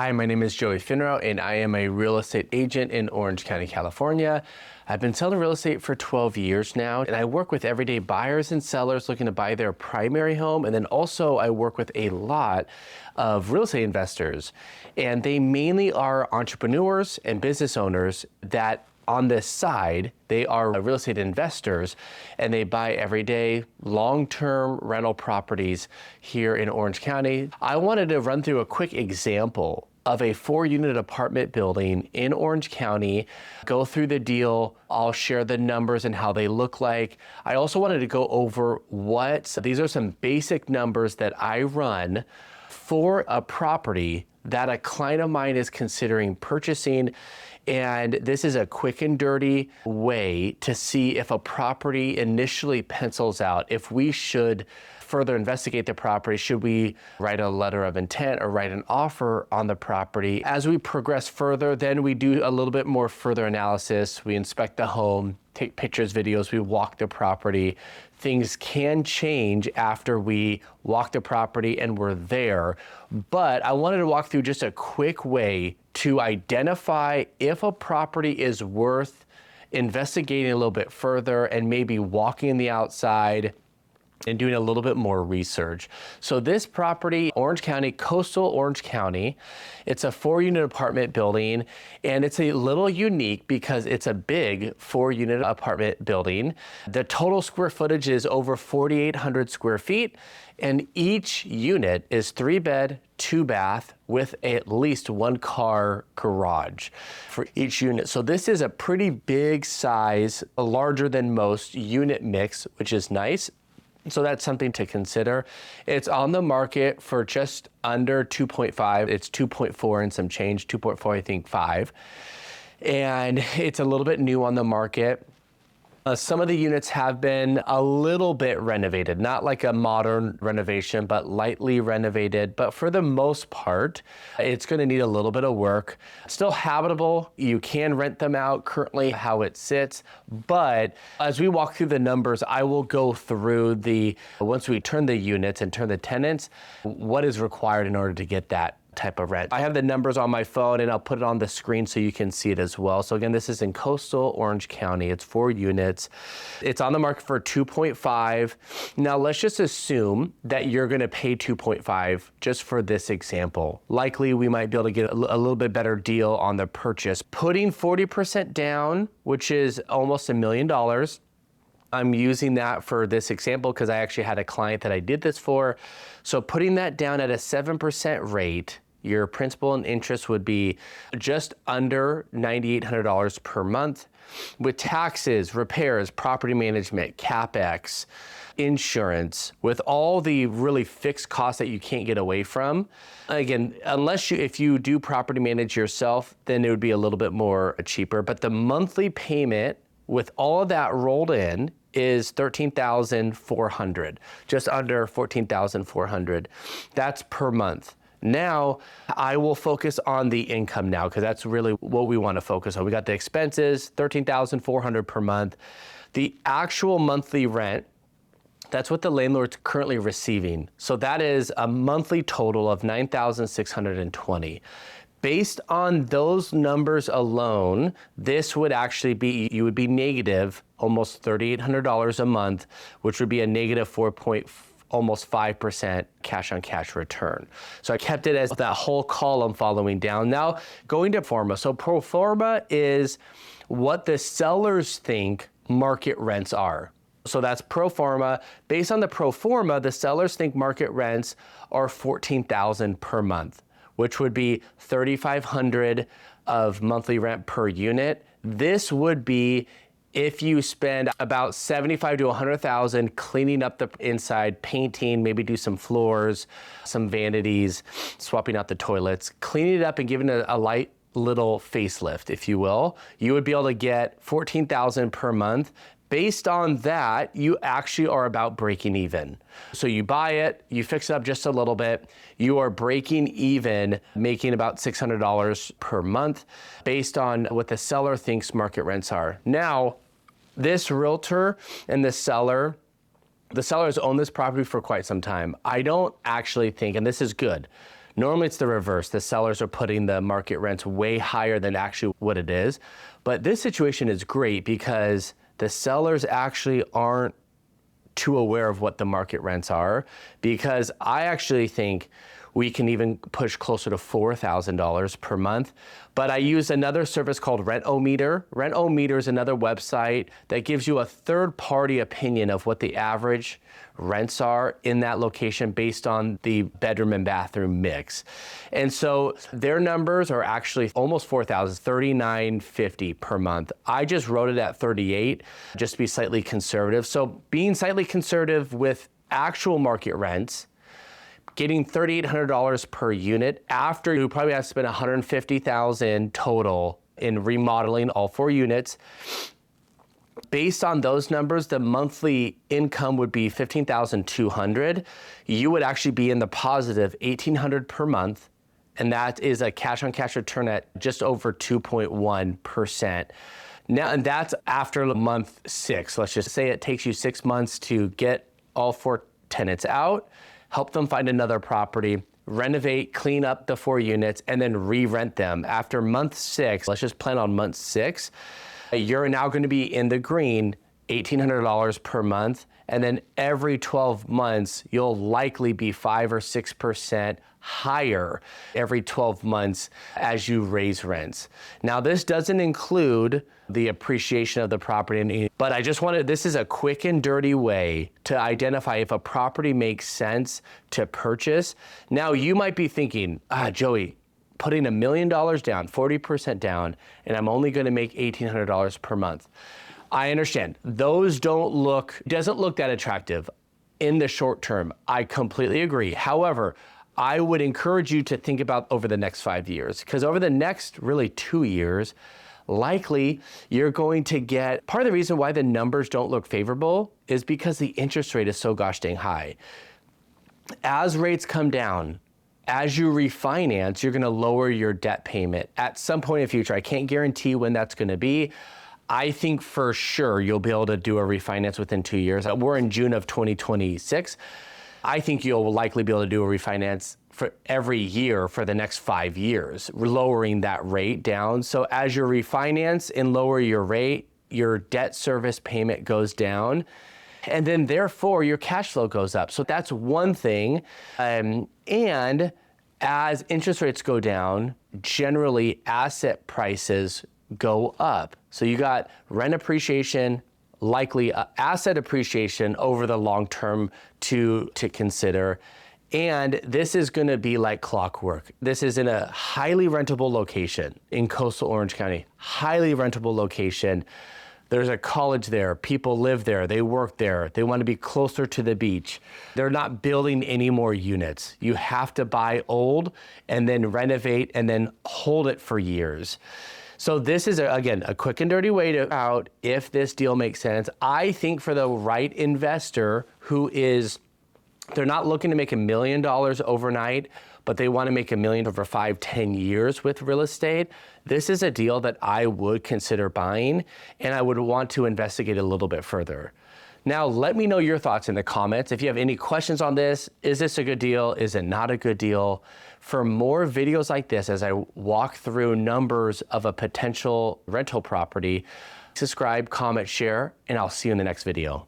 Hi, my name is Joey Finrau, and I am a real estate agent in Orange County, California. I've been selling real estate for 12 years now, and I work with everyday buyers and sellers looking to buy their primary home. And then also I work with a lot of real estate investors, and they mainly are entrepreneurs and business owners that on this side, they are real estate investors, and they buy everyday long-term rental properties here in Orange County. I wanted to run through a quick example of a 4-unit apartment building in Orange County, go through the deal. I'll share the numbers and how they look like. I also wanted to go over these are some basic numbers that I run for a property that a client of mine is considering purchasing. And this is a quick and dirty way to see if a property initially pencils out, if we should further investigate the property, should we write a letter of intent or write an offer on the property. As we progress further, then we do a little bit more further analysis. We inspect the home, take pictures, videos, we walk the property. Things can change after we walk the property and we're there. But I wanted to walk through just a quick way to identify if a property is worth investigating a little bit further and maybe walking the outside and doing a little bit more research. So this property, Orange County, coastal Orange County, it's a 4-unit apartment building, and it's a little unique because it's a big 4-unit apartment building. The total square footage is over 4,800 square feet, and each unit is 3-bed, 2-bath with at least 1-car garage for each unit. So this is a pretty big size, a larger than most unit mix, which is nice. So that's something to consider. It's on the market for just under 2.5. It's 2.4 and some change, 2.4, I think 5. And it's a little bit new on the market. Some of the units have been a little bit renovated, not like a modern renovation, but lightly renovated. But for the most part, it's going to need a little bit of work. Still habitable. You can rent them out currently how it sits. But as we walk through the numbers, I will go through once we turn the units and turn the tenants, what is required in order to get that type of rent. I have the numbers on my phone and I'll put it on the screen so you can see it as well. So again, this is in coastal Orange County. It's 4 units. It's on the market for 2.5. Now let's just assume that you're going to pay 2.5 just for this example. Likely we might be able to get a little bit better deal on the purchase. Putting 40% down, which is almost $1 million. I'm using that for this example because I actually had a client that I did this for. So putting that down at a 7% rate, your principal and interest would be just under $9,800 per month. With taxes, repairs, property management, capex, insurance, with all the really fixed costs that you can't get away from. Again, if you do property manage yourself, then it would be a little bit more cheaper. But the monthly payment with all of that rolled in is $13,400, just under $14,400. That's per month. Now, I will focus on the income now because that's really what we want to focus on. We got the expenses, $13,400 per month. The actual monthly rent, that's what the landlord's currently receiving. So that is a monthly total of $9,620. Based on those numbers alone, this would actually be, you would be negative almost $3,800 a month, which would be a negative almost 5% cash on cash return. So I kept it as that whole column following down. Now going to Forma. So pro forma is what the sellers think market rents are. So that's pro forma. Based on the pro forma, the sellers think market rents are $14,000 per month, which would be $3,500 of monthly rent per unit. This would be if you spend about $75,000 to $100,000 cleaning up the inside, painting, maybe do some floors, some vanities, swapping out the toilets, cleaning it up and giving it a light little facelift, if you will. You would be able to get $14,000 per month. Based on that, you actually are about breaking even. So you buy it, you fix it up just a little bit, you are breaking even, making about $600 per month based on what the seller thinks market rents are. Now, this realtor and the seller has owned this property for quite some time. I don't actually think, and this is good, Normally it's the reverse. The sellers are putting the market rents way higher than actually what it is. But this situation is great because the sellers actually aren't too aware of what the market rents are, because I actually think we can even push closer to $4,000 per month. But I use another service called Rent-O-Meter. Rent-O-Meter is another website that gives you a third-party opinion of what the average rents are in that location based on the bedroom and bathroom mix. And so their numbers are actually almost 4,000, $39.50 per month. I just wrote it at 38, just to be slightly conservative. So being slightly conservative with actual market rents, getting $3,800 per unit after you probably have to spend $150,000 total in remodeling all 4 units. Based on those numbers, the monthly income would be $15,200. You would actually be in the positive $1,800 per month, and that is a cash-on-cash return at just over 2.1%. Now, and that's after month 6. Let's just say it takes you 6 months to get all 4 tenants out, help them find another property, renovate, clean up the 4 units, and then re-rent them. After month 6, let's just plan on month 6, you're now going to be in the green, $1,800 per month, and then every 12 months, you'll likely be 5 or 6% higher every 12 months as you raise rents. Now, this doesn't include the appreciation of the property, but I just wanted, this is a quick and dirty way to identify if a property makes sense to purchase. Now, you might be thinking, Joey, putting $1 million down, 40% down, and I'm only going to make $1,800 per month. I understand. Those doesn't look that attractive in the short term. I completely agree. However, I would encourage you to think about over the next 5 years, because over the next really 2 years, likely you're going to get, part of the reason why the numbers don't look favorable is because the interest rate is so gosh dang high. As rates come down, as you refinance, you're going to lower your debt payment at some point in the future. I can't guarantee when that's going to be. I think for sure you'll be able to do a refinance within 2 years. We're in June of 2026. I think you'll likely be able to do a refinance for every year for the next 5 years, lowering that rate down. So as you refinance and lower your rate, your debt service payment goes down. And then therefore your cash flow goes up. So that's one thing. And as interest rates go down, generally asset prices go up. So you got rent appreciation, likely asset appreciation over the long term to consider. And this is going to be like clockwork. This is in a highly rentable location in coastal Orange County, highly rentable location. There's a college there, people live there, they work there, they want to be closer to the beach. They're not building any more units. You have to buy old and then renovate and then hold it for years. So this is, again, a quick and dirty way to out if this deal makes sense. I think for the right investor who is, they're not looking to make $1 million overnight, but they want to make $1 million over 5-10 years with real estate, this is a deal that I would consider buying, and I would want to investigate a little bit further. Now, let me know your thoughts in the comments. If you have any questions on this, is this a good deal? Is it not a good deal? For more videos like this, as I walk through numbers of a potential rental property, subscribe, comment, share, and I'll see you in the next video.